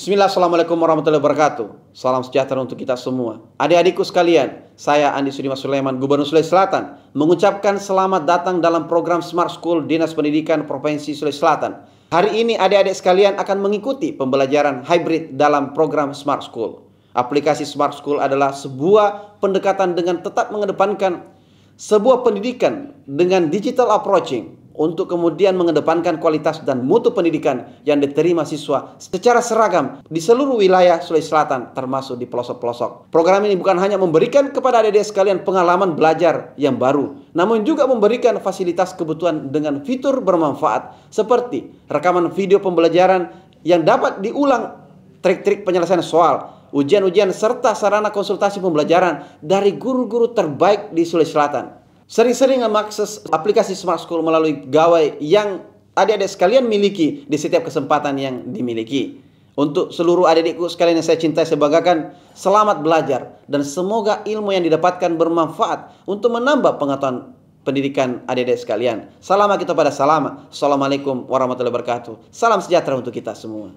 Bismillah, Assalamualaikum warahmatullahi wabarakatuh. Salam sejahtera untuk kita semua. Adik-adikku sekalian, saya Andi Sudimas Sulaiman, Gubernur Sulawesi Selatan, mengucapkan selamat datang dalam program Smart School Dinas Pendidikan Provinsi Sulawesi Selatan. Hari ini adik-adik sekalian akan mengikuti pembelajaran hybrid dalam program Smart School. Aplikasi Smart School adalah sebuah pendekatan dengan tetap mengedepankan sebuah pendidikan dengan digital approaching, untuk kemudian mengedepankan kualitas dan mutu pendidikan yang diterima siswa secara seragam di seluruh wilayah Sulawesi Selatan, termasuk di pelosok-pelosok. Program ini bukan hanya memberikan kepada adik-adik sekalian pengalaman belajar yang baru, namun juga memberikan fasilitas kebutuhan dengan fitur bermanfaat seperti rekaman video pembelajaran yang dapat diulang, trik-trik penyelesaian soal, ujian-ujian, serta sarana konsultasi pembelajaran dari guru-guru terbaik di Sulawesi Selatan. Sering-sering mengakses aplikasi Smart School melalui gawai yang adik-adik sekalian miliki di setiap kesempatan yang dimiliki. Untuk seluruh adik-adikku sekalian yang saya cintai, saya banggakan, selamat belajar dan semoga ilmu yang didapatkan bermanfaat untuk menambah pengetahuan pendidikan adik-adik sekalian. Salam kita pada salam. Assalamualaikum warahmatullahi wabarakatuh. Salam sejahtera untuk kita semua.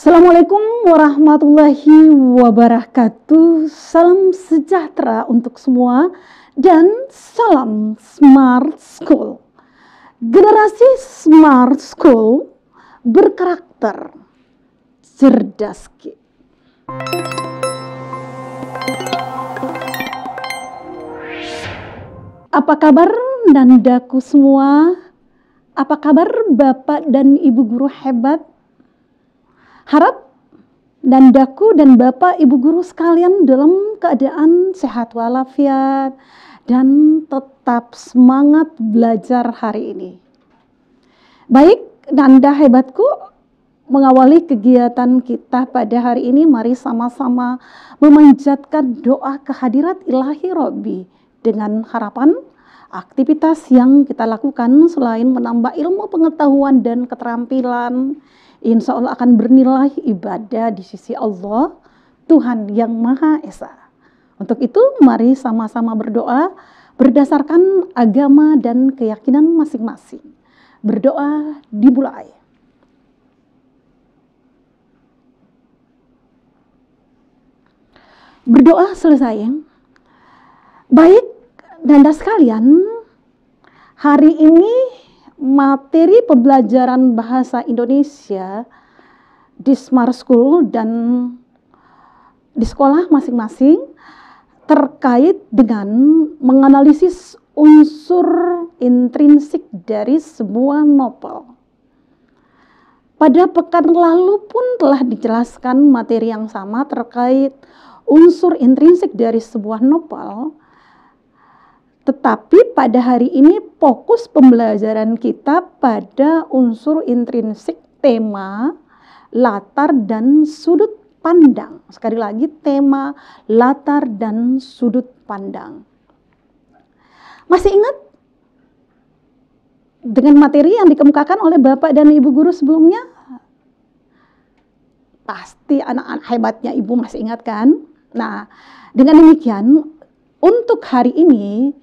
Assalamualaikum warahmatullahi wabarakatuh. Salam sejahtera untuk semua dan salam Smart School. Generasi Smart School berkarakter cerdas. Apa kabar nandaku semua? Apa kabar Bapak dan Ibu guru hebat? Harap nandaku dan Bapak Ibu guru sekalian dalam keadaan sehat walafiat dan tetap semangat belajar hari ini. Baik, nanda hebatku, mengawali kegiatan kita pada hari ini, mari sama-sama memanjatkan doa kehadirat ilahi Robbi dengan harapan aktivitas yang kita lakukan selain menambah ilmu pengetahuan dan keterampilan, insya Allah akan bernilai ibadah di sisi Allah, Tuhan yang Maha Esa. Untuk itu, mari sama-sama berdoa berdasarkan agama dan keyakinan masing-masing. Berdoa dimulai. Berdoa selesai. Baik, nanda sekalian, hari ini materi pembelajaran bahasa Indonesia di Smart School dan di sekolah masing-masing terkait dengan menganalisis unsur intrinsik dari sebuah novel. Pada pekan lalu pun telah dijelaskan materi yang sama terkait unsur intrinsik dari sebuah novel. Tetapi pada hari ini fokus pembelajaran kita pada unsur intrinsik, tema, latar, dan sudut pandang. Sekali lagi, tema, latar, dan sudut pandang. Masih ingat dengan materi yang dikemukakan oleh Bapak dan Ibu guru sebelumnya? Pasti anak-anak hebatnya Ibu masih ingat kan? Nah, dengan demikian, untuk hari ini,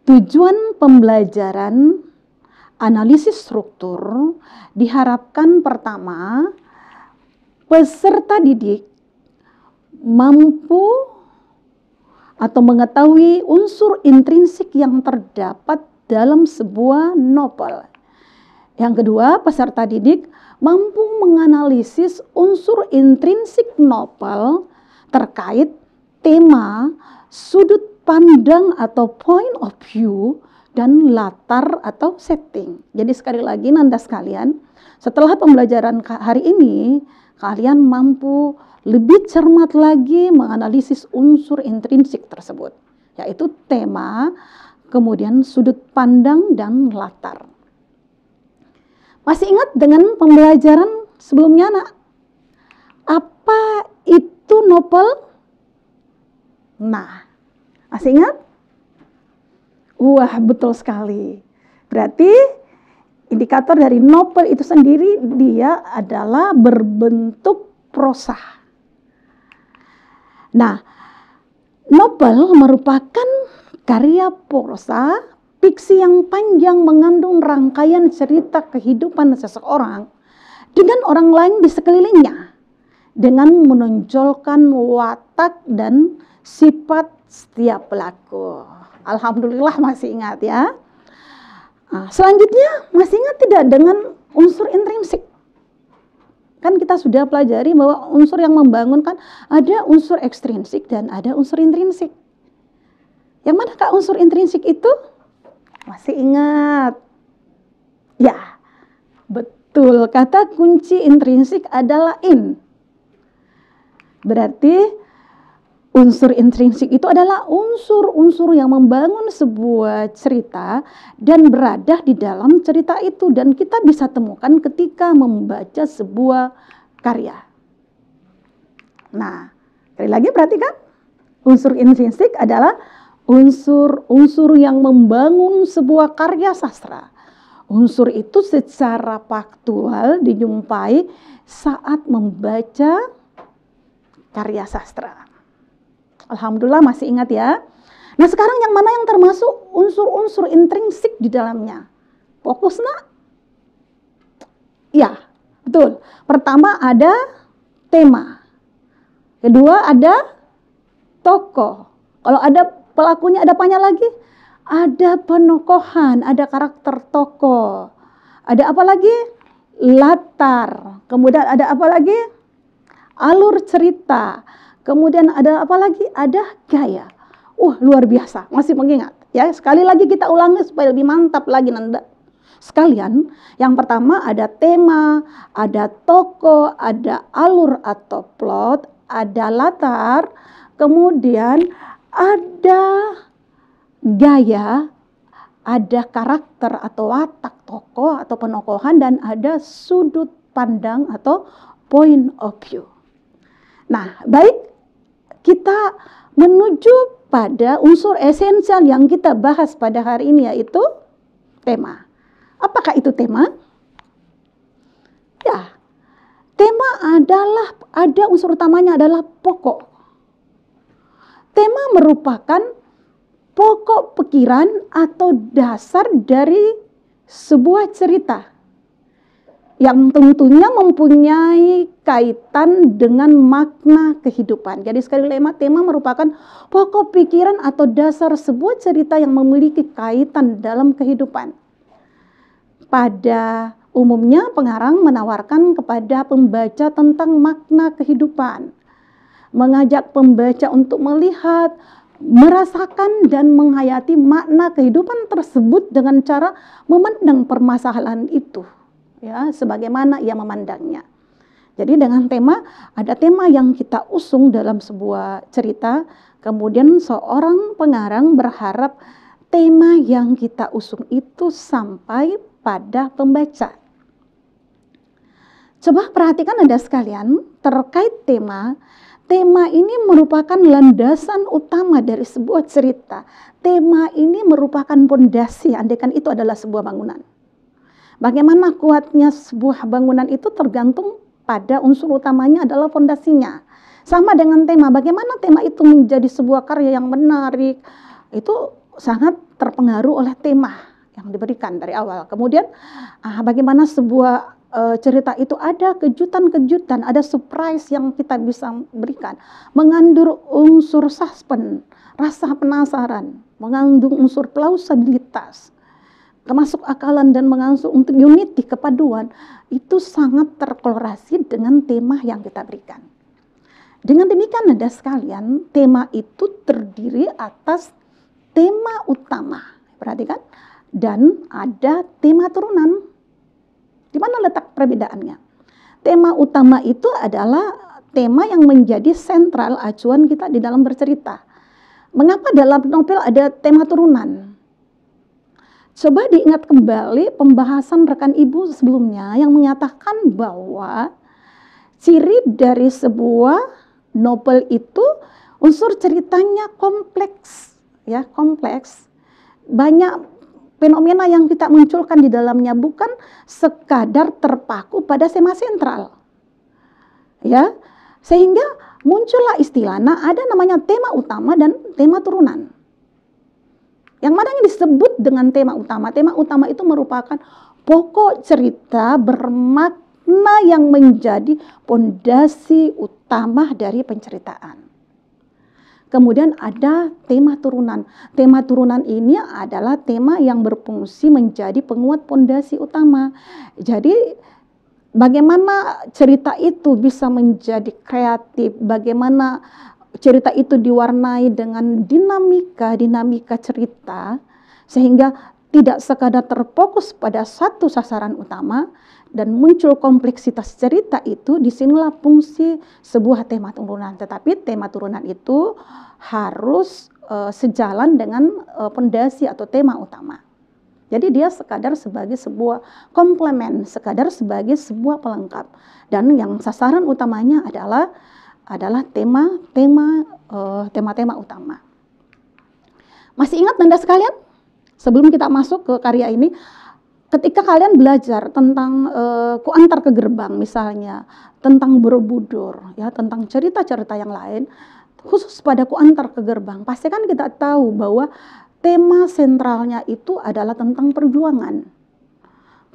tujuan pembelajaran analisis struktur diharapkan pertama, peserta didik mampu atau mengetahui unsur intrinsik yang terdapat dalam sebuah novel. Yang kedua, peserta didik mampu menganalisis unsur intrinsik novel terkait tema, sudut pandang atau point of view, dan latar atau setting. Jadi sekali lagi nanda sekalian, setelah pembelajaran hari ini, kalian mampu lebih cermat lagi menganalisis unsur intrinsik tersebut, yaitu tema, kemudian sudut pandang, dan latar. Masih ingat dengan pembelajaran sebelumnya, nak? Apa itu novel? Nah, masih ingat? Wah, betul sekali. Berarti indikator dari novel itu sendiri, dia adalah berbentuk prosa. Nah, novel merupakan karya prosa, fiksi yang panjang mengandung rangkaian cerita kehidupan seseorang dengan orang lain di sekelilingnya, dengan menonjolkan watak dan sifat setiap pelaku. Alhamdulillah masih ingat ya. Nah, selanjutnya masih ingat tidak dengan unsur intrinsik? Kan kita sudah pelajari bahwa unsur yang membangun kan ada unsur ekstrinsik dan ada unsur intrinsik. Yang manakah unsur intrinsik itu? Masih ingat? Ya, betul. Kata kunci intrinsik adalah in. Berarti unsur intrinsik itu adalah unsur-unsur yang membangun sebuah cerita dan berada di dalam cerita itu, dan kita bisa temukan ketika membaca sebuah karya. Nah, sekali lagi perhatikan, unsur intrinsik adalah unsur-unsur yang membangun sebuah karya sastra. Unsur itu secara faktual dijumpai saat membaca karya sastra. Alhamdulillah masih ingat ya. Nah, sekarang yang mana yang termasuk unsur-unsur intrinsik di dalamnya? Fokus nak? Ya, betul. Pertama ada tema. Kedua ada tokoh. Kalau ada pelakunya, ada apanya lagi? Ada penokohan, ada karakter tokoh. Ada apa lagi? Latar. Kemudian ada apa lagi? Alur cerita. Kemudian ada apa lagi? Ada gaya. Luar biasa. Masih mengingat. Ya, sekali lagi kita ulangi supaya lebih mantap lagi Nanda. Sekalian, yang pertama ada tema, ada tokoh, ada alur atau plot, ada latar, kemudian ada gaya, ada karakter atau watak tokoh atau penokohan, dan ada sudut pandang atau point of view. Nah, baik, kita menuju pada unsur esensial yang kita bahas pada hari ini, yaitu tema. Apakah itu tema? Ya, tema adalah, ada unsur utamanya adalah pokok. Tema merupakan pokok pikiran atau dasar dari sebuah cerita yang tentunya mempunyai kaitan dengan makna kehidupan. Jadi sekali lagi, tema merupakan pokok pikiran atau dasar sebuah cerita yang memiliki kaitan dalam kehidupan. Pada umumnya pengarang menawarkan kepada pembaca tentang makna kehidupan, mengajak pembaca untuk melihat, merasakan dan menghayati makna kehidupan tersebut dengan cara memandang permasalahan itu. Ya, sebagaimana ia memandangnya. Jadi dengan tema, ada tema yang kita usung dalam sebuah cerita, kemudian seorang pengarang berharap tema yang kita usung itu sampai pada pembaca. Coba perhatikan Anda sekalian, terkait tema. Tema ini merupakan landasan utama dari sebuah cerita. Tema ini merupakan pondasi, andaikan itu adalah sebuah bangunan. Bagaimana kuatnya sebuah bangunan itu tergantung pada unsur utamanya adalah fondasinya. Sama dengan tema, bagaimana tema itu menjadi sebuah karya yang menarik, itu sangat terpengaruh oleh tema yang diberikan dari awal. Kemudian bagaimana sebuah cerita itu ada kejutan-kejutan, ada surprise yang kita bisa berikan, mengandung unsur suspense, rasa penasaran, mengandung unsur plausibilitas, termasuk akalan dan mengandung untuk unity, kepaduan, itu sangat terkorelasi dengan tema yang kita berikan. Dengan demikian Anda sekalian, tema itu terdiri atas tema utama, perhatikan, dan ada tema turunan. Di mana letak perbedaannya? Tema utama itu adalah tema yang menjadi sentral acuan kita di dalam bercerita. Mengapa dalam novel ada tema turunan? Coba diingat kembali pembahasan rekan ibu sebelumnya yang menyatakan bahwa ciri dari sebuah novel itu unsur ceritanya kompleks, ya, kompleks. Banyak fenomena yang kita munculkan di dalamnya, bukan sekadar terpaku pada tema sentral. Ya, sehingga muncullah istilah, ada namanya tema utama dan tema turunan. Yang mana yang disebut dengan tema utama? Tema utama itu merupakan pokok cerita bermakna yang menjadi pondasi utama dari penceritaan. Kemudian ada tema turunan. Tema turunan ini adalah tema yang berfungsi menjadi penguat pondasi utama. Jadi bagaimana cerita itu bisa menjadi kreatif, bagaimana cerita itu diwarnai dengan dinamika cerita, sehingga tidak sekadar terfokus pada satu sasaran utama dan muncul kompleksitas cerita itu. Disinilah fungsi sebuah tema turunan. Tetapi tema turunan itu harus sejalan dengan pondasi atau tema utama. Jadi dia sekadar sebagai sebuah komplement, sekadar sebagai sebuah pelengkap. Dan yang sasaran utamanya adalah tema-tema utama. Masih ingat Anda sekalian? Sebelum kita masuk ke karya ini, ketika kalian belajar tentang Ku Antar ke Gerbang misalnya, tentang Borobudur, ya, tentang cerita-cerita yang lain, khusus pada Ku Antar ke Gerbang, pasti kan kita tahu bahwa tema sentralnya itu adalah tentang perjuangan.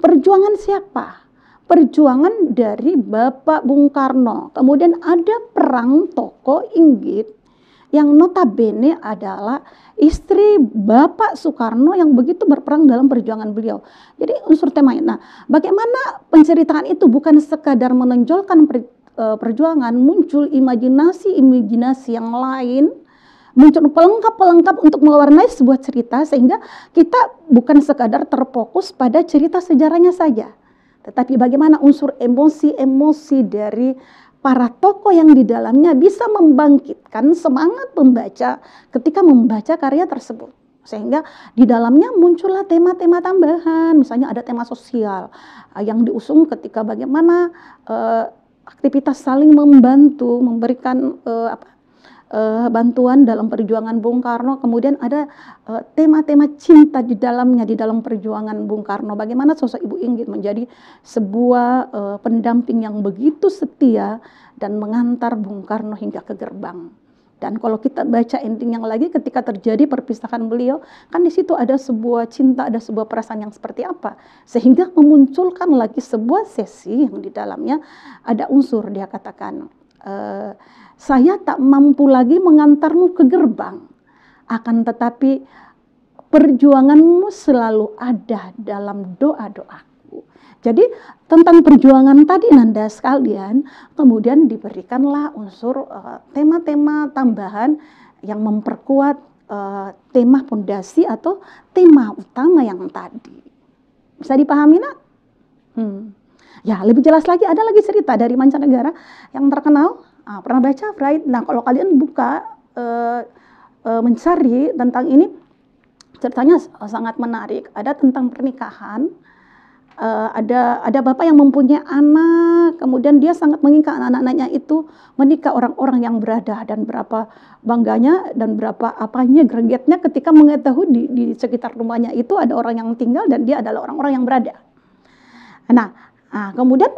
Perjuangan siapa? Perjuangan dari Bapak Bung Karno. Kemudian ada perang Toko Inggit yang notabene adalah istri Bapak Soekarno yang begitu berperang dalam perjuangan beliau. Jadi unsur temanya. Nah, bagaimana penceritaan itu bukan sekadar menonjolkan perjuangan, muncul imajinasi yang lain, muncul pelengkap-pelengkap untuk mewarnai sebuah cerita, sehingga kita bukan sekadar terfokus pada cerita sejarahnya saja, tetapi bagaimana unsur emosi-emosi dari para tokoh yang di dalamnya bisa membangkitkan semangat pembaca ketika membaca karya tersebut. Sehingga di dalamnya muncullah tema-tema tambahan, misalnya ada tema sosial yang diusung ketika bagaimana aktivitas saling membantu, memberikan bantuan dalam perjuangan Bung Karno. Kemudian ada tema-tema cinta di dalamnya, di dalam perjuangan Bung Karno. Bagaimana sosok Ibu Inggit menjadi sebuah pendamping yang begitu setia dan mengantar Bung Karno hingga ke gerbang. Dan kalau kita baca ending yang lagi, ketika terjadi perpisahan beliau, kan di situ ada sebuah cinta, ada sebuah perasaan yang seperti apa, sehingga memunculkan lagi sebuah sesi yang di dalamnya ada unsur, dia katakan, saya tak mampu lagi mengantarmu ke gerbang, akan tetapi perjuanganmu selalu ada dalam doa-doaku. Jadi tentang perjuangan tadi Nanda sekalian, kemudian diberikanlah unsur tema-tema tambahan yang memperkuat tema fondasi atau tema utama yang tadi. Bisa dipahami nak? Ya, lebih jelas lagi ada lagi cerita dari mancanegara yang terkenal. Pernah baca Freud? Nah, kalau kalian buka mencari tentang ini, ceritanya sangat menarik. Ada tentang pernikahan. Ada bapak yang mempunyai anak, kemudian dia sangat menginginkan anak-anaknya itu menikah orang-orang yang berada, dan berapa bangganya dan berapa apanya gregetnya ketika mengetahui di sekitar rumahnya itu ada orang yang tinggal dan dia adalah orang-orang yang berada. Nah, kemudian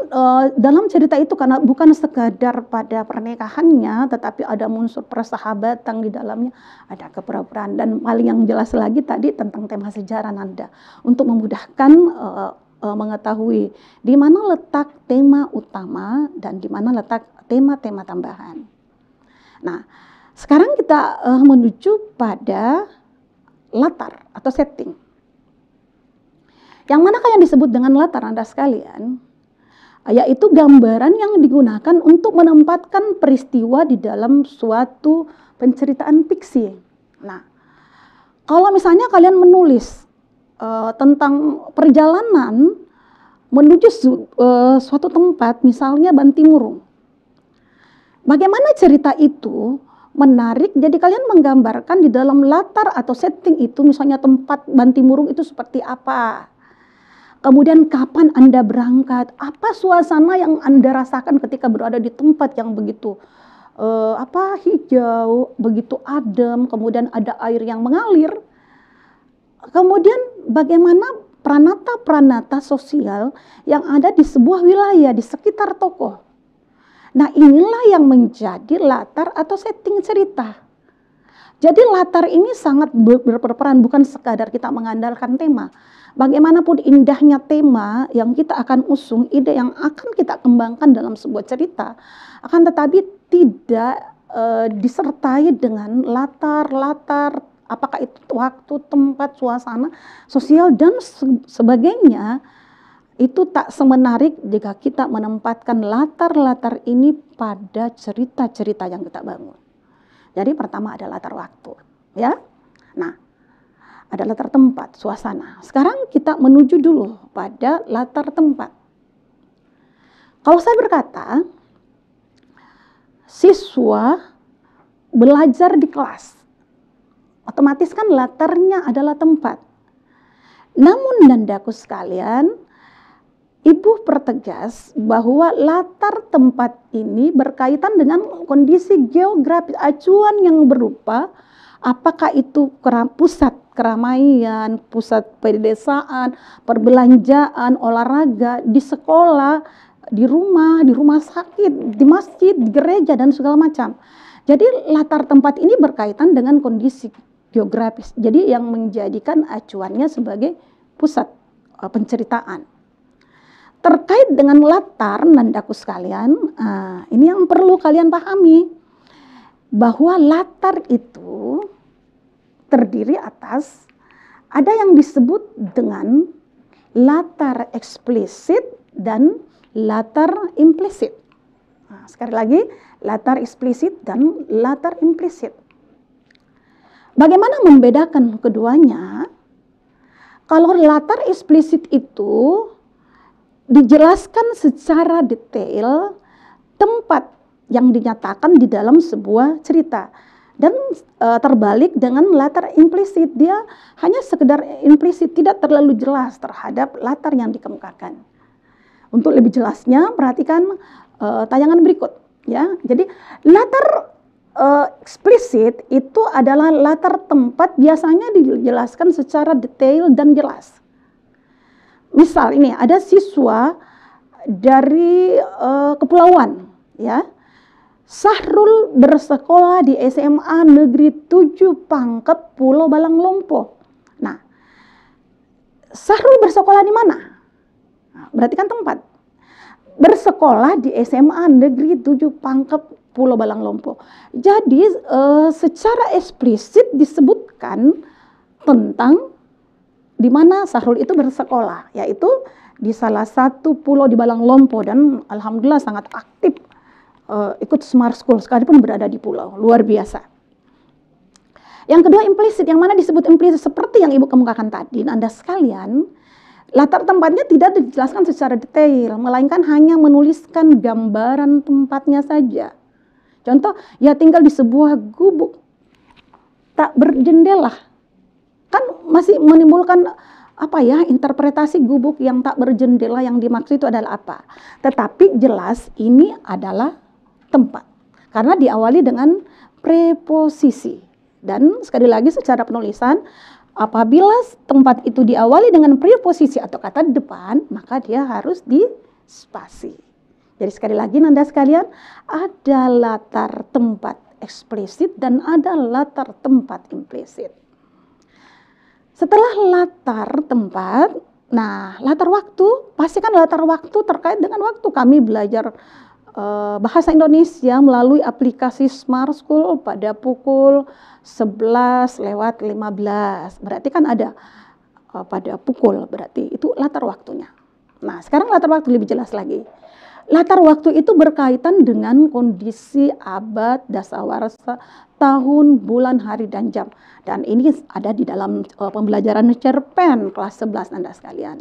dalam cerita itu, karena bukan sekadar pada pernikahannya, tetapi ada unsur persahabatan di dalamnya, ada kepura-puraan, dan paling yang jelas lagi tadi tentang tema sejarah Nanda, untuk memudahkan mengetahui di mana letak tema utama dan di mana letak tema-tema tambahan. Nah, sekarang kita menuju pada latar atau setting. Yang manakah yang disebut dengan latar Anda sekalian? Yaitu gambaran yang digunakan untuk menempatkan peristiwa di dalam suatu penceritaan fiksi. Nah, kalau misalnya kalian menulis tentang perjalanan menuju suatu tempat, misalnya Bantimurung. Bagaimana cerita itu menarik, jadi kalian menggambarkan di dalam latar atau setting itu, misalnya tempat Bantimurung itu seperti apa. Kemudian kapan Anda berangkat, apa suasana yang Anda rasakan ketika berada di tempat yang begitu hijau, begitu adem, kemudian ada air yang mengalir. Kemudian bagaimana pranata-pranata sosial yang ada di sebuah wilayah, di sekitar tokoh. Nah, inilah yang menjadi latar atau setting cerita. Jadi latar ini sangat berperan, bukan sekadar kita mengandalkan tema. Bagaimanapun indahnya tema yang kita akan usung, ide yang akan kita kembangkan dalam sebuah cerita, akan tetapi tidak disertai dengan latar-latar, apakah itu waktu, tempat, suasana, sosial, dan sebagainya, itu tak semenarik jika kita menempatkan latar-latar ini pada cerita-cerita yang kita bangun. Jadi pertama ada latar waktu, ya. Nah, ada latar tempat, suasana. Sekarang kita menuju dulu pada latar tempat. Kalau saya berkata, siswa belajar di kelas, otomatis kan latarnya adalah tempat. Namun nandaku sekalian, Ibu pertegas bahwa latar tempat ini berkaitan dengan kondisi geografis, acuan yang berupa apakah itu pusat keramaian, pusat pedesaan, perbelanjaan, olahraga, di sekolah, di rumah sakit, di masjid, di gereja, dan segala macam. Jadi latar tempat ini berkaitan dengan kondisi geografis. Jadi yang menjadikan acuannya sebagai pusat penceritaan. Terkait dengan latar, nandaku sekalian, ini yang perlu kalian pahami, bahwa latar itu terdiri atas, ada yang disebut dengan latar eksplisit dan latar implisit. Nah, sekali lagi, latar eksplisit dan latar implisit. Bagaimana membedakan keduanya? Kalau latar eksplisit itu dijelaskan secara detail tempat yang dinyatakan di dalam sebuah cerita, dan terbalik dengan latar implisit, dia hanya sekedar implisit, tidak terlalu jelas terhadap latar yang dikemukakan. Untuk lebih jelasnya perhatikan tayangan berikut, ya. Jadi latar eksplisit itu adalah latar tempat, biasanya dijelaskan secara detail dan jelas. Misal ini ada siswa dari kepulauan, ya. Sahrul bersekolah di SMA Negeri 7 Pangkep, Pulau Balang Lompo. Nah, Sahrul bersekolah di mana? Nah, berarti kan tempat. Bersekolah di SMA Negeri 7 Pangkep, Pulau Balang Lompo. Jadi secara eksplisit disebutkan tentang di mana Sahrul itu bersekolah, yaitu di salah satu pulau di Balang Lompo, dan alhamdulillah sangat aktif ikut Smart School sekalipun berada di pulau, luar biasa. Yang kedua implisit, yang mana disebut implisit seperti yang Ibu kemukakan tadi, Anda sekalian, latar tempatnya tidak dijelaskan secara detail, melainkan hanya menuliskan gambaran tempatnya saja. Contoh, ya tinggal di sebuah gubuk tak berjendela. Kan masih menimbulkan interpretasi gubuk yang tak berjendela, yang dimaksud itu adalah apa. Tetapi jelas ini adalah tempat, karena diawali dengan preposisi. Dan sekali lagi secara penulisan, apabila tempat itu diawali dengan preposisi atau kata depan, maka dia harus di spasi. Jadi sekali lagi Nanda sekalian, ada latar tempat eksplisit dan ada latar tempat implisit. Setelah latar tempat, nah latar waktu, pastikan latar waktu terkait dengan waktu. Kami belajar bahasa Indonesia melalui aplikasi Smart School pada pukul 11:15. Berarti kan ada pada pukul, berarti itu latar waktunya. Nah sekarang latar waktu lebih jelas lagi. Latar waktu itu berkaitan dengan kondisi abad, dasawarsa, tahun, bulan, hari, dan jam. Dan ini ada di dalam pembelajaran cerpen kelas 11 Anda sekalian.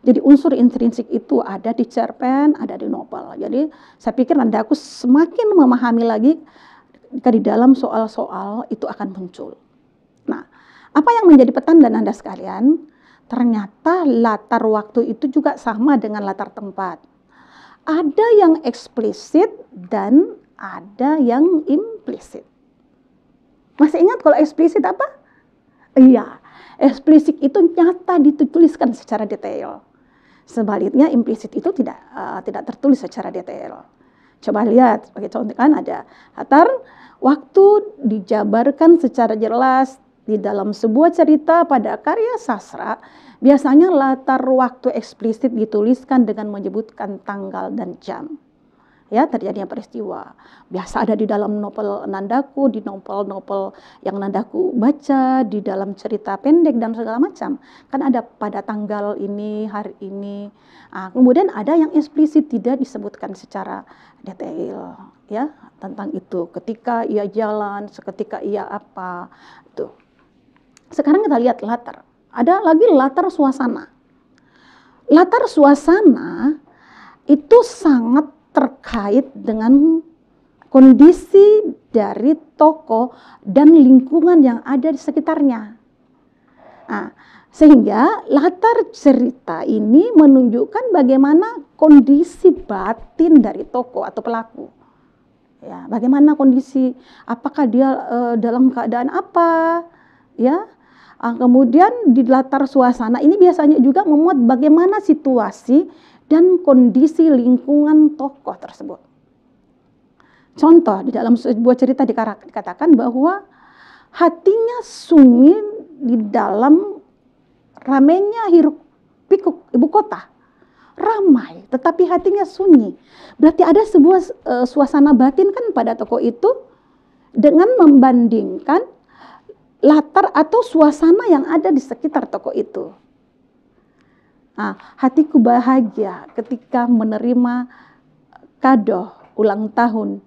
Jadi unsur intrinsik itu ada di cerpen, ada di novel. Jadi saya pikir aku semakin memahami lagi jika di dalam soal-soal itu akan muncul. Nah, apa yang menjadi petanda Anda sekalian? Ternyata latar waktu itu juga sama dengan latar tempat. Ada yang eksplisit dan ada yang implisit. Masih ingat kalau eksplisit apa? Iya, eksplisit itu nyata dituliskan secara detail. Sebaliknya implisit itu tidak tertulis secara detail. Coba lihat sebagai contoh kan ada latar waktu dijabarkan secara jelas di dalam sebuah cerita pada karya sastra. Biasanya latar waktu eksplisit dituliskan dengan menyebutkan tanggal dan jam. Ya, terjadinya peristiwa. Biasa ada di dalam novel Nandaku, di novel-novel yang Nandaku baca, di dalam cerita pendek dan segala macam. Kan ada pada tanggal ini, hari ini. Kemudian ada yang eksplisit tidak disebutkan secara detail, ya, tentang itu. Ketika ia jalan, seketika ia apa, itu. Sekarang kita lihat latar. Ada lagi latar suasana. Latar suasana itu sangat terkait dengan kondisi dari tokoh dan lingkungan yang ada di sekitarnya. Sehingga latar cerita ini menunjukkan bagaimana kondisi batin dari tokoh atau pelaku. Ya, bagaimana kondisi, apakah dia dalam keadaan apa, ya. Kemudian di latar suasana ini biasanya juga memuat bagaimana situasi dan kondisi lingkungan tokoh tersebut. Contoh, di dalam sebuah cerita dikatakan bahwa hatinya sunyi di dalam ramainya hiruk pikuk ibu kota. Ramai, tetapi hatinya sunyi. Berarti ada sebuah suasana batin kan pada tokoh itu dengan membandingkan latar atau suasana yang ada di sekitar tokoh itu. Hatiku bahagia ketika menerima kado ulang tahun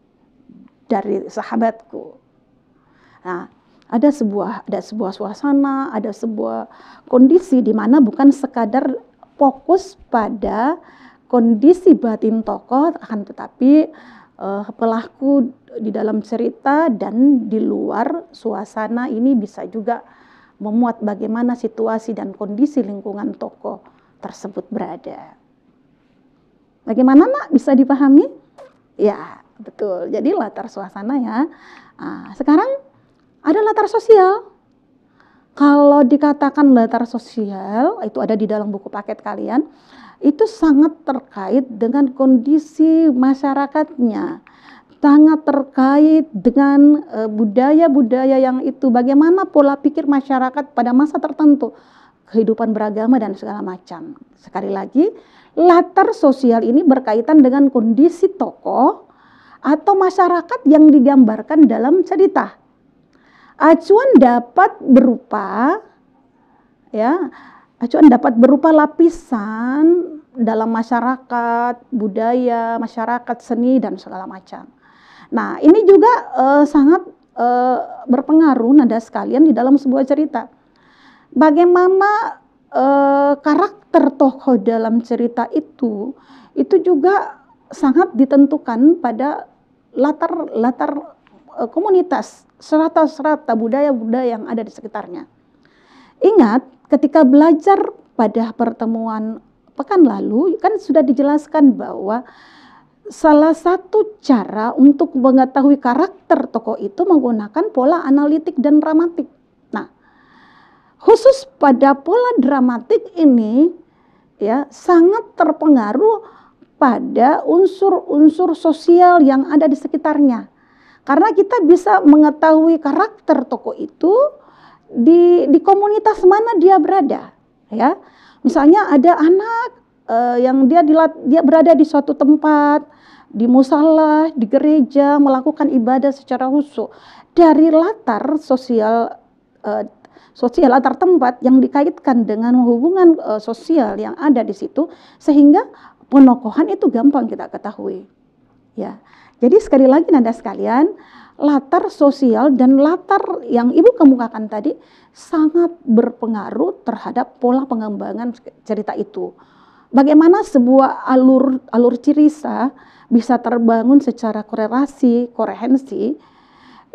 dari sahabatku. Ada sebuah suasana, ada sebuah kondisi di mana bukan sekadar fokus pada kondisi batin tokoh, akan tetapi pelaku di dalam cerita dan di luar suasana ini bisa juga memuat bagaimana situasi dan kondisi lingkungan tokoh tersebut berada. Bagaimana nak, bisa dipahami? Ya, betul. Jadi latar suasana ya. Sekarang ada latar sosial. Kalau dikatakan latar sosial, itu ada di dalam buku paket kalian, itu sangat terkait dengan kondisi masyarakatnya, sangat terkait dengan budaya-budaya yang itu, bagaimana pola pikir masyarakat pada masa tertentu, kehidupan beragama dan segala macam. Sekali lagi, latar sosial ini berkaitan dengan kondisi tokoh atau masyarakat yang digambarkan dalam cerita. Acuan dapat berupa lapisan dalam masyarakat, budaya, masyarakat, seni, dan segala macam. Nah, ini juga sangat berpengaruh nada sekalian di dalam sebuah cerita. Bagaimana karakter tokoh dalam cerita itu juga sangat ditentukan pada latar komunitas, serata-serata budaya-budaya yang ada di sekitarnya. Ingat, ketika belajar pada pertemuan pekan lalu, kan sudah dijelaskan bahwa salah satu cara untuk mengetahui karakter tokoh itu menggunakan pola analitik dan dramatik. Nah, khusus pada pola dramatik ini ya sangat terpengaruh pada unsur-unsur sosial yang ada di sekitarnya. Karena kita bisa mengetahui karakter tokoh itu di komunitas mana dia berada, ya. Misalnya ada anak yang dia berada di suatu tempat, di musala, di gereja, melakukan ibadah secara khusyuk. Dari latar sosial latar tempat yang dikaitkan dengan hubungan sosial yang ada di situ, sehingga penokohan itu gampang kita ketahui, ya. Jadi sekali lagi nada sekalian, latar sosial dan latar yang Ibu kemukakan tadi sangat berpengaruh terhadap pola pengembangan cerita itu. Bagaimana sebuah alur cerita bisa terbangun secara korelasi, koherensi,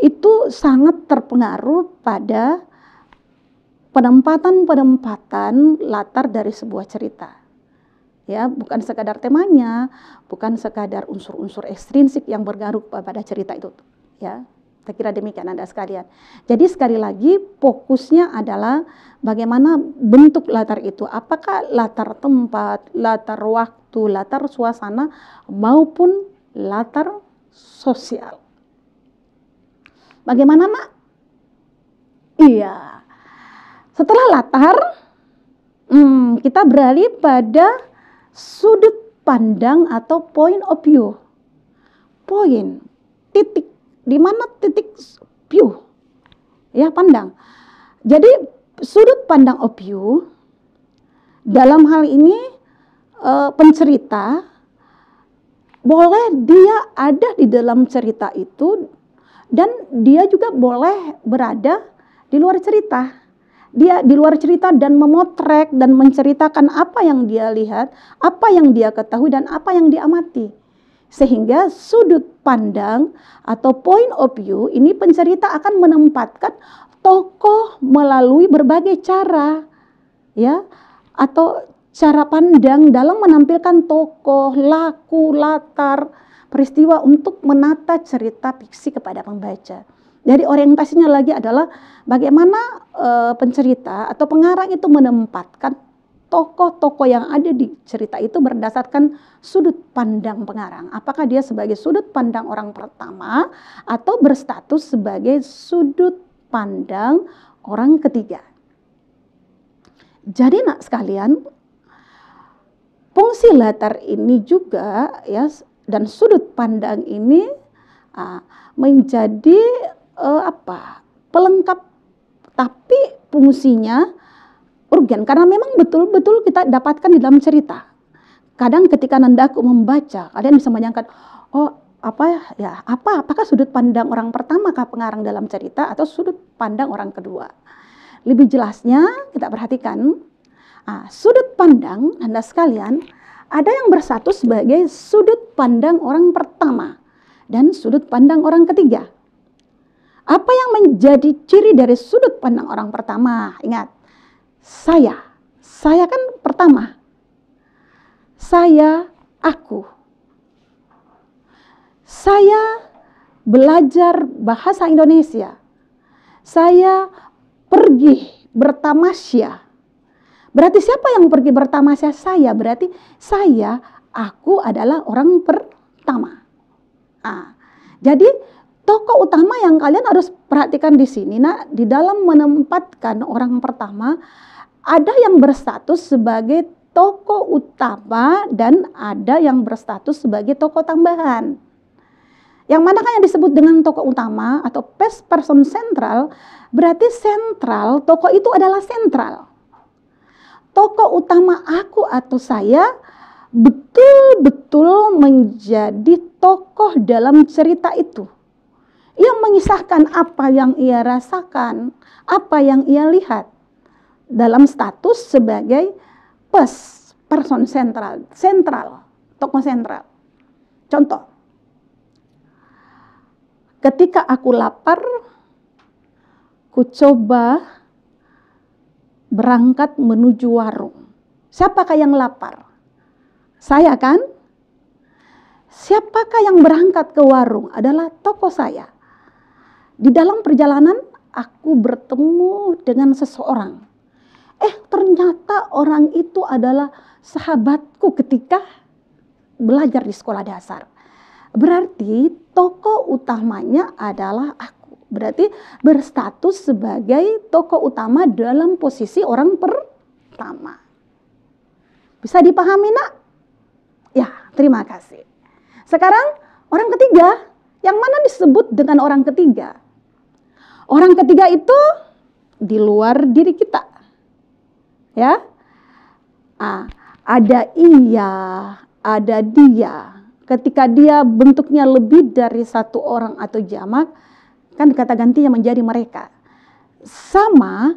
itu sangat terpengaruh pada penempatan latar dari sebuah cerita. Ya, bukan sekadar temanya, bukan sekadar unsur-unsur ekstrinsik yang bergaruh pada cerita itu, ya. Saya kira demikian Anda sekalian. Jadi sekali lagi fokusnya adalah bagaimana bentuk latar itu, apakah latar tempat, latar waktu, latar suasana maupun latar sosial. Bagaimana, Nak? Iya. Setelah latar, kita beralih pada sudut pandang atau point of view. Point, titik, di mana titik view, ya, pandang. Jadi sudut pandang of view dalam hal ini pencerita boleh dia ada di dalam cerita itu dan dia juga boleh berada di luar cerita. Dia di luar cerita dan memotret dan menceritakan apa yang dia lihat, apa yang dia ketahui dan apa yang dia amati. Sehingga sudut pandang atau point of view ini pencerita akan menempatkan tokoh melalui berbagai cara, ya, atau cara pandang dalam menampilkan tokoh, laku, latar, peristiwa untuk menata cerita fiksi kepada pembaca. Jadi orientasinya lagi adalah bagaimana pencerita atau pengarang itu menempatkan tokoh-tokoh yang ada di cerita itu berdasarkan sudut pandang pengarang. Apakah dia sebagai sudut pandang orang pertama atau berstatus sebagai sudut pandang orang ketiga. Jadi, Nak sekalian, fungsi latar ini juga, ya, dan sudut pandang ini menjadi pelengkap, tapi fungsinya urgen karena memang betul-betul kita dapatkan di dalam cerita. Kadang ketika Nandaku membaca, kalian bisa menyangka, oh apakah sudut pandang orang pertama kah pengarang dalam cerita atau sudut pandang orang kedua? Lebih jelasnya kita perhatikan, sudut pandang Anda sekalian ada yang bersatu sebagai sudut pandang orang pertama dan sudut pandang orang ketiga. Apa yang menjadi ciri dari sudut pandang orang pertama? Ingat, saya kan pertama. Saya, aku. Saya belajar bahasa Indonesia. Saya pergi bertamasya. Berarti siapa yang pergi bertamasya? Saya. Berarti aku adalah orang pertama. Jadi tokoh utama yang kalian harus perhatikan di sini, Nak, di dalam menempatkan orang pertama, ada yang berstatus sebagai tokoh utama dan ada yang berstatus sebagai tokoh tambahan. Yang manakah yang disebut dengan tokoh utama atau first person sentral, berarti sentral, tokoh itu adalah sentral. Tokoh utama aku atau saya betul-betul menjadi tokoh dalam cerita itu. Yang mengisahkan apa yang ia rasakan, apa yang ia lihat dalam status sebagai person sentral, tokoh sentral. Contoh, ketika aku lapar, ku coba berangkat menuju warung. Siapakah yang lapar? Saya kan? Siapakah yang berangkat ke warung? Adalah tokoh saya. Di dalam perjalanan aku bertemu dengan seseorang. Ternyata orang itu adalah sahabatku ketika belajar di sekolah dasar. Berarti tokoh utamanya adalah aku. Berarti berstatus sebagai tokoh utama dalam posisi orang pertama. Bisa dipahami, Nak? Ya, terima kasih. Sekarang orang ketiga, yang mana disebut dengan orang ketiga? Orang ketiga itu di luar diri kita. Ya, ada ia, ada dia. Ketika dia bentuknya lebih dari satu orang atau jamak, kan kata gantinya menjadi mereka. Sama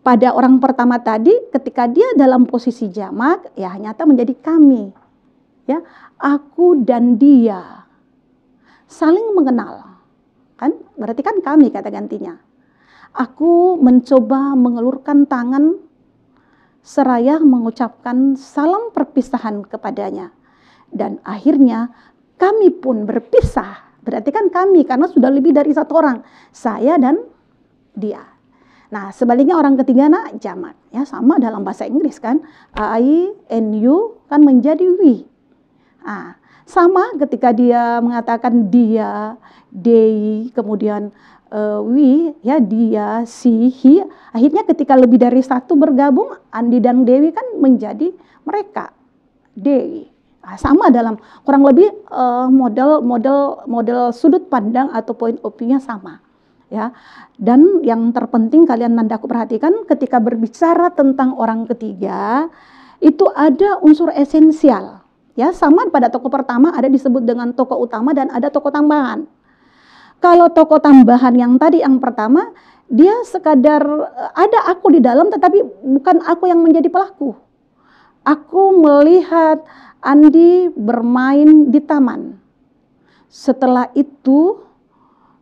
pada orang pertama tadi, ketika dia dalam posisi jamak, ya nyata menjadi kami. Ya, aku dan dia saling mengenal, kan? Berarti kan kami kata gantinya. Aku mencoba mengelurkan tangan seraya mengucapkan salam perpisahan kepadanya. Dan akhirnya kami pun berpisah. Berarti kan kami, karena sudah lebih dari satu orang. Saya dan dia. Nah, sebaliknya orang ketiga, Nak, jamak. Ya, sama dalam bahasa Inggris kan. I and you kan menjadi we. Sama ketika dia mengatakan dia, they, kemudian we, ya dia, si, he. Akhirnya ketika lebih dari satu bergabung, Andi dan Dewi kan menjadi mereka, they. Nah, sama dalam kurang lebih model sudut pandang atau point of view-nya sama. Ya, dan yang terpenting kalian nandaku perhatikan ketika berbicara tentang orang ketiga itu ada unsur esensial. Ya, sama pada tokoh pertama ada disebut dengan tokoh utama dan ada tokoh tambahan. Kalau tokoh tambahan yang tadi yang pertama dia sekadar ada aku di dalam tetapi bukan aku yang menjadi pelaku. Aku melihat Andi bermain di taman. Setelah itu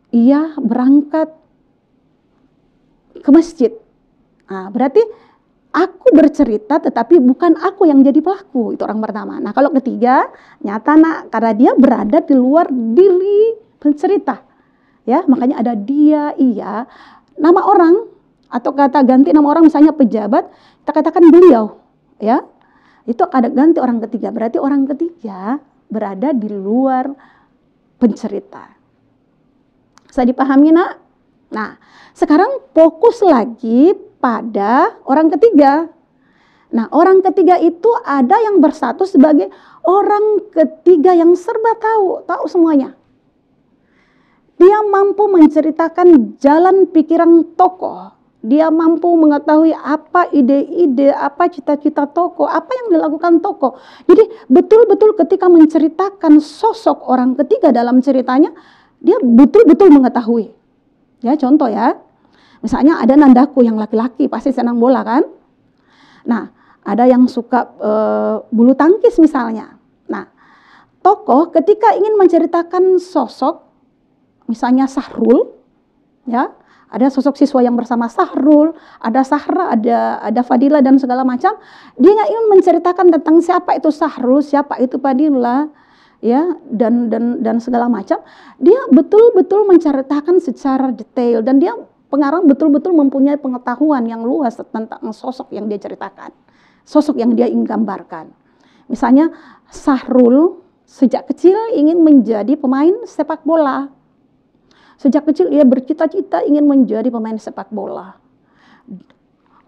ia berangkat ke masjid. Nah, berarti aku bercerita tetapi bukan aku yang jadi pelaku. Itu orang pertama. Nah, kalau ketiga, nyata nak, karena dia berada di luar diri pencerita. Ya, makanya ada dia, ia, nama orang atau kata ganti nama orang misalnya pejabat, kita katakan beliau, ya. Itu ada ganti orang ketiga. Berarti orang ketiga berada di luar pencerita. Bisa dipahami nak? Nah, sekarang fokus lagi pada orang ketiga. Nah, orang ketiga itu ada yang bersatu sebagai orang ketiga yang serba tahu semuanya. Dia mampu menceritakan jalan pikiran tokoh. Dia mampu mengetahui apa ide-ide, apa cita-cita tokoh, apa yang dilakukan tokoh. Jadi betul-betul ketika menceritakan sosok orang ketiga dalam ceritanya, dia betul-betul mengetahui. Ya, contoh ya. Misalnya ada nandaku yang laki-laki pasti senang bola kan. Nah, ada yang suka bulu tangkis misalnya. Nah, tokoh ketika ingin menceritakan sosok misalnya Sahrul, ya, ada sosok siswa yang bersama Sahrul, ada Sahra, ada Fadila dan segala macam. Dia nggak ingin menceritakan tentang siapa itu Sahrul, siapa itu Fadila, ya, dan segala macam. Dia betul-betul menceritakan secara detail dan dia pengarang betul-betul mempunyai pengetahuan yang luas tentang sosok yang dia ceritakan, sosok yang dia ingin gambarkan. Misalnya Sahrul sejak kecil ingin menjadi pemain sepak bola. Sejak kecil dia bercita-cita ingin menjadi pemain sepak bola.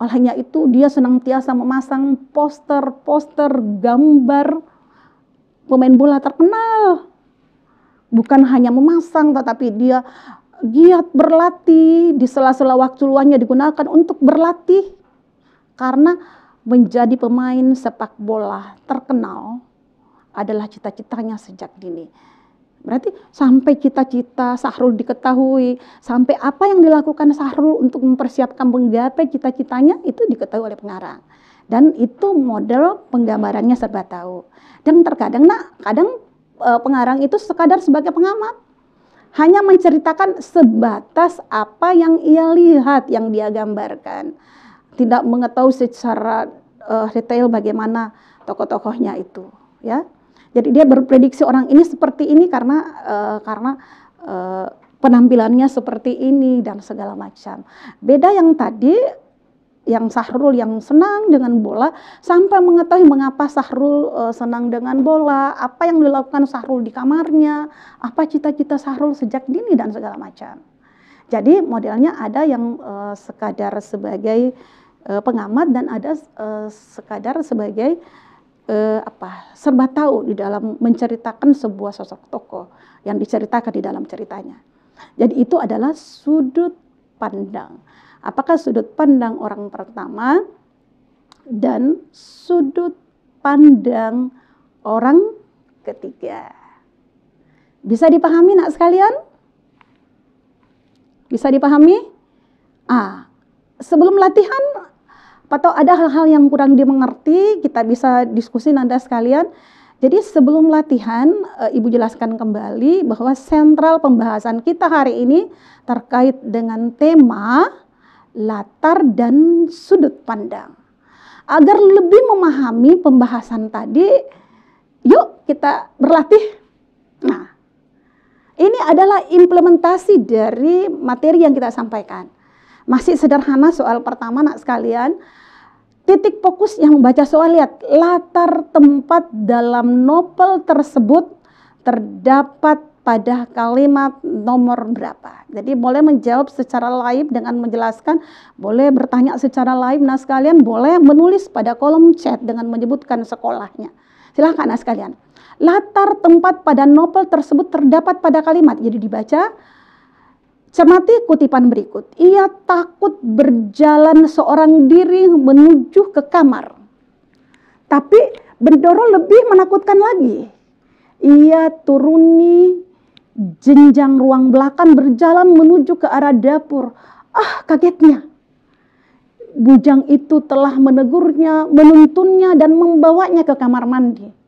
Olehnya itu dia senantiasa memasang poster-poster gambar pemain bola terkenal. Bukan hanya memasang, tetapi dia giat berlatih, di sela-sela waktu luangnya digunakan untuk berlatih. Karena menjadi pemain sepak bola terkenal adalah cita-citanya sejak dini. Berarti sampai cita-cita Sahrul diketahui, sampai apa yang dilakukan Sahrul untuk mempersiapkan menggapai cita-citanya itu diketahui oleh pengarang. Dan itu model penggambarannya serba tahu. Dan terkadang kadang pengarang itu sekadar sebagai pengamat, hanya menceritakan sebatas apa yang ia lihat, yang dia gambarkan, tidak mengetahui secara detail bagaimana tokoh-tokohnya itu, ya. Jadi dia berprediksi orang ini seperti ini karena penampilannya seperti ini dan segala macam. Beda yang tadi, yang Sahrul yang senang dengan bola, sampai mengetahui mengapa Sahrul senang dengan bola, apa yang dilakukan Sahrul di kamarnya, apa cita-cita Sahrul sejak dini dan segala macam. Jadi modelnya ada yang sekadar sebagai pengamat dan ada sekadar sebagai serba tahu di dalam menceritakan sebuah sosok tokoh yang diceritakan di dalam ceritanya. Jadi itu adalah sudut pandang. Apakah sudut pandang orang pertama dan sudut pandang orang ketiga. Bisa dipahami nak sekalian? Bisa dipahami? Sebelum latihan atau ada hal-hal yang kurang dimengerti, kita bisa diskusi nanda sekalian. Jadi sebelum latihan, Ibu jelaskan kembali bahwa sentral pembahasan kita hari ini terkait dengan tema latar dan sudut pandang. Agar lebih memahami pembahasan tadi, yuk kita berlatih. Nah, ini adalah implementasi dari materi yang kita sampaikan. Masih sederhana soal pertama nak sekalian. Titik fokus yang membaca soal, lihat latar tempat dalam novel tersebut terdapat pada kalimat nomor berapa. Jadi boleh menjawab secara live dengan menjelaskan, boleh bertanya secara live. Nah sekalian boleh menulis pada kolom chat dengan menyebutkan sekolahnya. Silahkan nah sekalian. Latar tempat pada novel tersebut terdapat pada kalimat. Jadi dibaca. Cermati kutipan berikut. Ia takut berjalan seorang diri menuju ke kamar. Tapi Bendoro lebih menakutkan lagi. Ia turuni jenjang ruang belakang berjalan menuju ke arah dapur. Kagetnya. Bujang itu telah menegurnya, menuntunnya dan membawanya ke kamar mandi.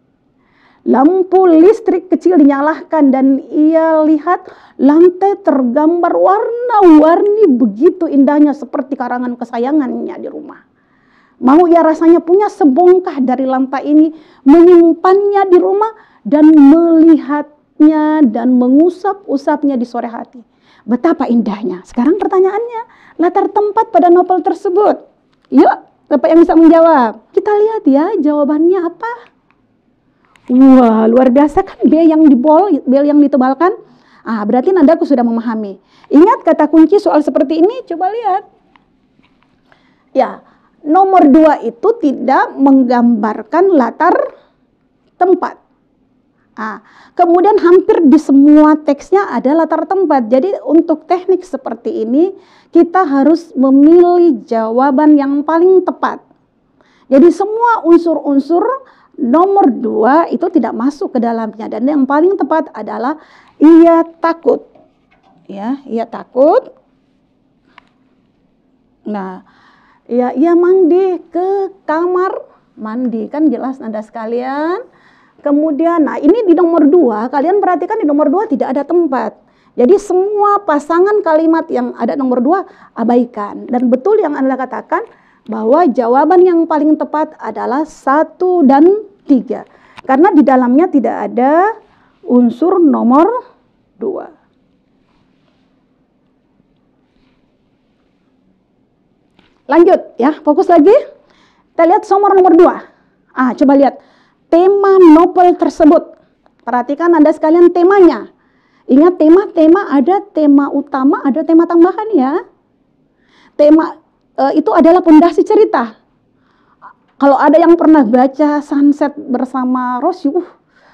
Lampu listrik kecil dinyalakan dan ia lihat lantai tergambar warna-warni begitu indahnya seperti karangan kesayangannya di rumah. Mau ia rasanya punya sebongkah dari lantai ini, menyimpannya di rumah dan melihatnya dan mengusap-usapnya di sore hari. Betapa indahnya. Sekarang pertanyaannya, latar tempat pada novel tersebut. Yuk, Bapak yang bisa menjawab. Kita lihat ya jawabannya apa. Wah, luar biasa kan B yang ditebalkan. Berarti nandaku sudah memahami. Ingat kata kunci soal seperti ini, coba lihat. Ya, nomor 2 itu tidak menggambarkan latar tempat. Kemudian hampir di semua teksnya ada latar tempat. Jadi untuk teknik seperti ini, kita harus memilih jawaban yang paling tepat. Jadi semua unsur-unsur nomor 2 itu tidak masuk ke dalamnya, dan yang paling tepat adalah ia takut. Ya, ia takut. Nah, ia mandi ke kamar mandi, kan jelas Anda sekalian. Kemudian, ini di nomor 2, kalian perhatikan di nomor 2 tidak ada tempat. Jadi semua pasangan kalimat yang ada nomor 2 abaikan. Dan betul yang Anda katakan, bahwa jawaban yang paling tepat adalah 1 dan 3. Karena di dalamnya tidak ada unsur nomor 2. Lanjut ya, fokus lagi. Kita lihat nomor 2. Coba lihat tema novel tersebut. Perhatikan Anda sekalian temanya. Ingat tema ada tema utama, ada tema tambahan ya. Tema itu adalah pondasi cerita. Kalau ada yang pernah baca Sunset bersama Rosie,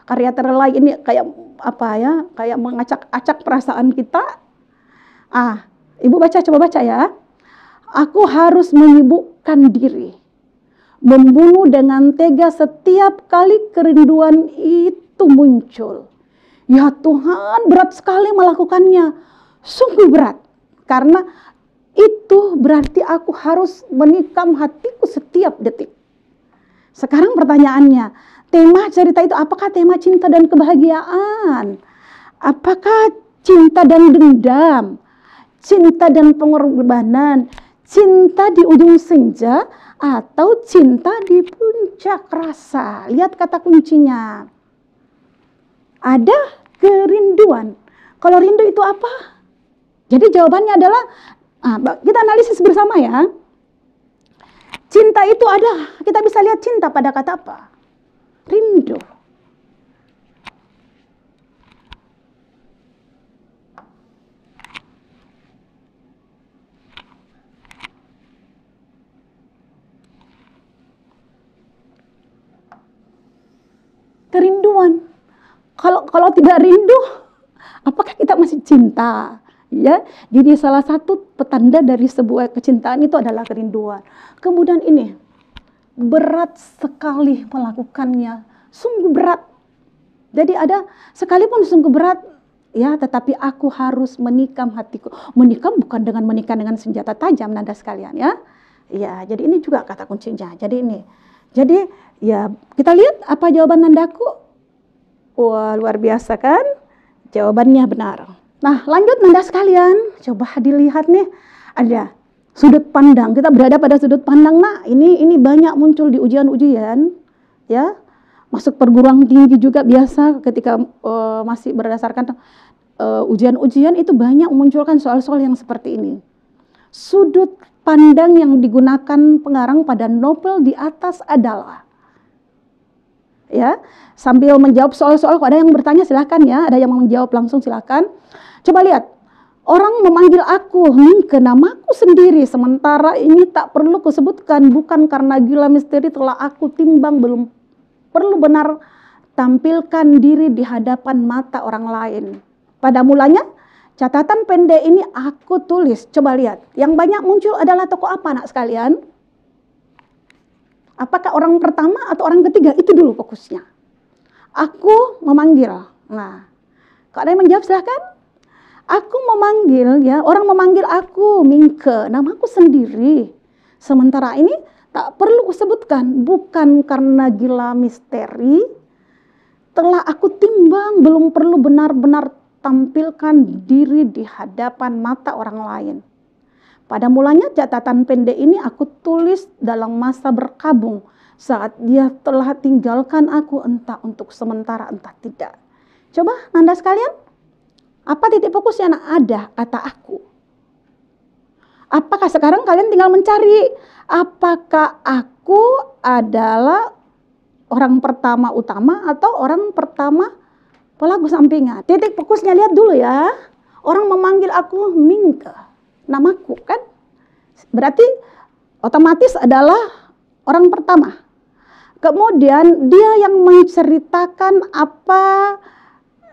karya terlai ini kayak apa ya? Kayak mengacak-acak perasaan kita. Ibu coba baca ya. Aku harus menyibukkan diri, membunuh dengan tega setiap kali kerinduan itu muncul. Ya Tuhan, berat sekali melakukannya. Sungguh berat. Karena itu berarti aku harus menikam hatiku setiap detik. Sekarang pertanyaannya, tema cerita itu apakah tema cinta dan kebahagiaan? Apakah cinta dan dendam? Cinta dan pengorbanan? Cinta di ujung senja? Atau cinta di puncak rasa? Lihat kata kuncinya. Ada kerinduan. Kalau rindu itu apa? Jadi jawabannya adalah, kita analisis bersama ya. Cinta itu ada, kita bisa lihat cinta pada kata apa? Rindu. Kerinduan. Kalau tidak rindu, apakah kita masih cinta? Ya, jadi salah satu petanda dari sebuah kecintaan itu adalah kerinduan. Kemudian ini berat sekali melakukannya, sungguh berat. Jadi ada sekalipun sungguh berat, ya, tetapi aku harus menikam hatiku. Menikam bukan dengan menikam dengan senjata tajam, Nanda sekalian ya. Ya, jadi ini juga kata kuncinya. Jadi ini, jadi ya kita lihat apa jawaban Nandaku. Wah, luar biasa kan? Jawabannya benar. Nah, lanjut Nanda sekalian, coba dilihat nih, ada sudut pandang. Kita berada pada sudut pandang. Nah, ini banyak muncul di ujian-ujian, ya. Masuk perguruan tinggi juga biasa ketika masih berdasarkan ujian-ujian itu banyak memunculkan soal-soal yang seperti ini. Sudut pandang yang digunakan pengarang pada novel di atas adalah ya. Sambil menjawab soal-soal, kalau ada yang bertanya silahkan ya, ada yang mau menjawab langsung silahkan. Coba lihat, orang memanggil aku Mingke, namaku sendiri, sementara ini tak perlu kusebutkan, bukan karena gila misteri telah aku timbang, belum perlu benar tampilkan diri di hadapan mata orang lain. Pada mulanya, catatan pendek ini aku tulis. Coba lihat, yang banyak muncul adalah tokoh apa anak sekalian? Apakah orang pertama atau orang ketiga? Itu dulu fokusnya. Aku memanggil. Nah, kalau ada yang menjawab silahkan. Aku memanggil, ya, orang memanggil aku Mingke, namaku sendiri. Sementara ini tak perlu kusebutkan, bukan karena gila misteri, telah aku timbang, belum perlu benar-benar tampilkan diri di hadapan mata orang lain. Pada mulanya catatan pendek ini aku tulis dalam masa berkabung saat dia telah tinggalkan aku, entah untuk sementara entah tidak. Coba Nanda sekalian, apa titik fokusnya? Ada kata aku. Apakah sekarang kalian tinggal mencari apakah aku adalah orang pertama utama atau orang pertama pelaku sampingan? Titik fokusnya lihat dulu ya. Orang memanggil aku Mingke, namaku kan. Berarti otomatis adalah orang pertama. Kemudian dia yang menceritakan apa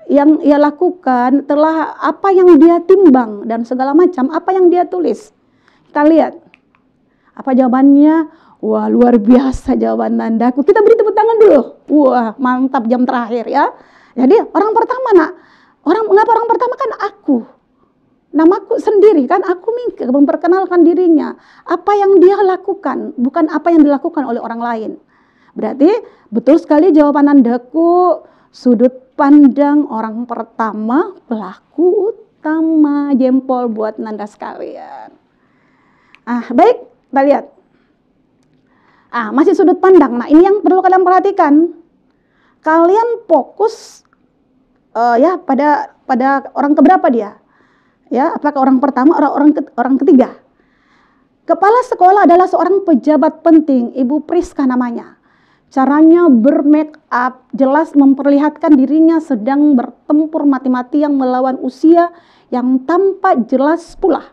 yang ia lakukan, telah apa yang dia timbang dan segala macam, apa yang dia tulis. Kita lihat. Apa jawabannya? Wah, luar biasa jawaban Nandaku. Kita beri tepuk tangan dulu. Wah, mantap, jam terakhir ya. Jadi orang pertama nak, mengapa orang pertama? Kan aku, namaku sendiri kan, aku Mingke, memperkenalkan dirinya. Apa yang dia lakukan, bukan apa yang dilakukan oleh orang lain. Berarti betul sekali jawaban Nandaku, sudut pandang orang pertama, pelaku utama. Jempol buat Nanda sekalian. Baik, kita lihat. Masih sudut pandang. Nah, ini yang perlu kalian perhatikan. Kalian fokus ya pada orang keberapa dia? Ya, apakah orang pertama atau orang ketiga? Kepala sekolah adalah seorang pejabat penting, Ibu Priska namanya. Caranya bermake up jelas memperlihatkan dirinya sedang bertempur mati-mati yang melawan usia yang tampak jelas pula.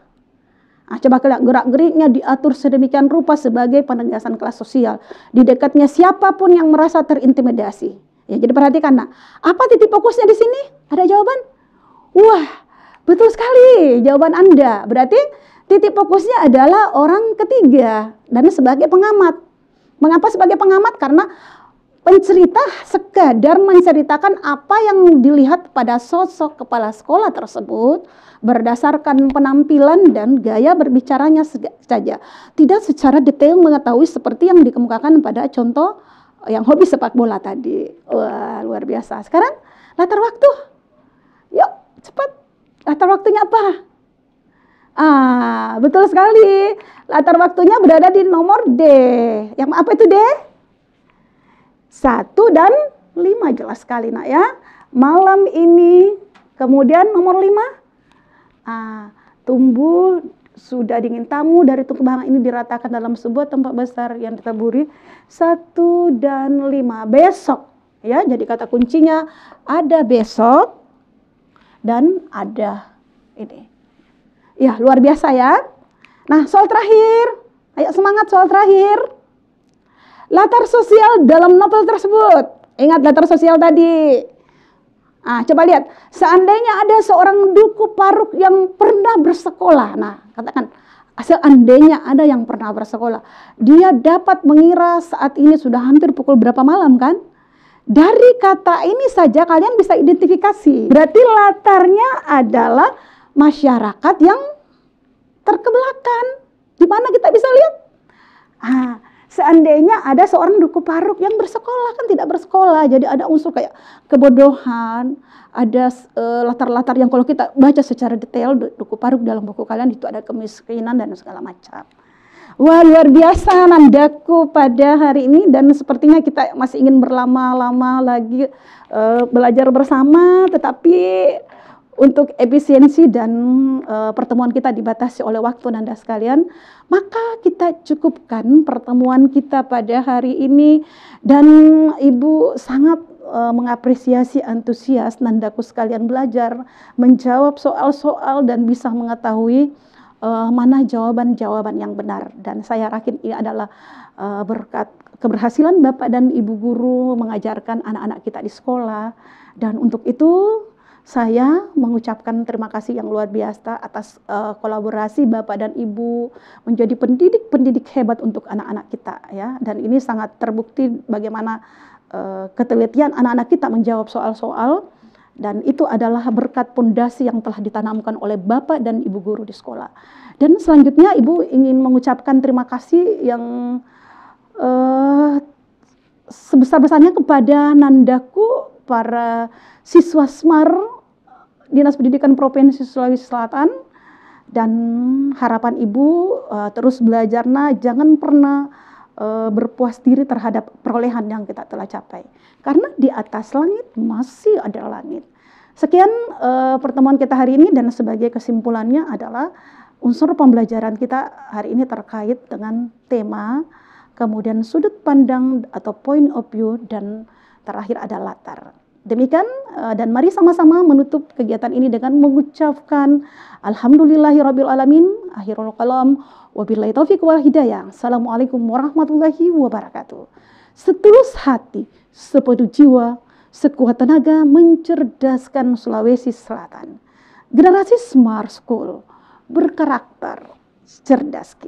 Coba lihat gerak-geriknya diatur sedemikian rupa sebagai penegasan kelas sosial. Di dekatnya siapapun yang merasa terintimidasi. Ya, jadi perhatikan, nah, apa titik fokusnya di sini? Ada jawaban? Wah, betul sekali jawaban Anda. Berarti titik fokusnya adalah orang ketiga dan sebagai pengamat. Mengapa sebagai pengamat? Karena pencerita sekadar menceritakan apa yang dilihat pada sosok kepala sekolah tersebut berdasarkan penampilan dan gaya berbicaranya saja. Tidak secara detail mengetahui seperti yang dikemukakan pada contoh yang hobi sepak bola tadi. Wah, luar biasa. Sekarang latar waktu. Yuk, cepat. Latar waktunya apa? Betul sekali. Latar waktunya berada di nomor D. Yang apa itu D? 1 dan 5, jelas sekali nak ya. Malam ini, kemudian nomor 5. Tumbuh sudah dingin tamu dari kembangan ini diratakan dalam sebuah tempat besar yang ditaburi. 1 dan 5. Besok. Ya, jadi kata kuncinya ada besok dan ada ini. Ya, luar biasa ya. Nah, soal terakhir. Ayo semangat soal terakhir. Latar sosial dalam novel tersebut. Ingat latar sosial tadi. Coba lihat. Seandainya ada seorang duku paruk yang pernah bersekolah. Nah, katakan. Seandainya ada yang pernah bersekolah. Dia dapat mengira saat ini sudah hampir pukul berapa malam kan? Dari kata ini saja kalian bisa identifikasi. Berarti latarnya adalah masyarakat yang terkebelakang. Di mana kita bisa lihat? Seandainya ada seorang duku paruk yang bersekolah, kan tidak bersekolah. Jadi ada unsur kayak kebodohan, ada latar-latar yang kalau kita baca secara detail duku paruk dalam buku kalian itu ada kemiskinan dan segala macam. Wah, luar biasa Nandaku pada hari ini, dan sepertinya kita masih ingin berlama-lama lagi belajar bersama, tetapi untuk efisiensi dan pertemuan kita dibatasi oleh waktu Nanda sekalian, maka kita cukupkan pertemuan kita pada hari ini. Dan Ibu sangat mengapresiasi antusias Nandaku sekalian belajar menjawab soal-soal dan bisa mengetahui mana jawaban-jawaban yang benar. Dan saya yakin ini adalah berkat keberhasilan Bapak dan Ibu guru mengajarkan anak-anak kita di sekolah. Dan untuk itu saya mengucapkan terima kasih yang luar biasa atas kolaborasi Bapak dan Ibu menjadi pendidik-pendidik hebat untuk anak-anak kita ya. Dan ini sangat terbukti bagaimana ketelitian anak-anak kita menjawab soal-soal, dan itu adalah berkat pondasi yang telah ditanamkan oleh Bapak dan Ibu guru di sekolah. Dan selanjutnya Ibu ingin mengucapkan terima kasih yang sebesar-besarnya kepada Nandaku, para siswa Smar Dinas Pendidikan Provinsi Sulawesi Selatan, dan harapan Ibu terus belajar, jangan pernah berpuas diri terhadap perolehan yang kita telah capai, karena di atas langit masih ada langit. Sekian pertemuan kita hari ini, dan sebagai kesimpulannya adalah unsur pembelajaran kita hari ini terkait dengan tema, kemudian sudut pandang atau point of view, dan terakhir ada latar. Demikian, dan mari sama-sama menutup kegiatan ini dengan mengucapkan Alhamdulillahirabbil alamin, akhirul kalam, wabillahi taufiq wal hidayah. Assalamualaikum warahmatullahi wabarakatuh. Setulus hati, sepenuh jiwa, sekuat tenaga mencerdaskan Sulawesi Selatan. Generasi Smart School berkarakter cerdas.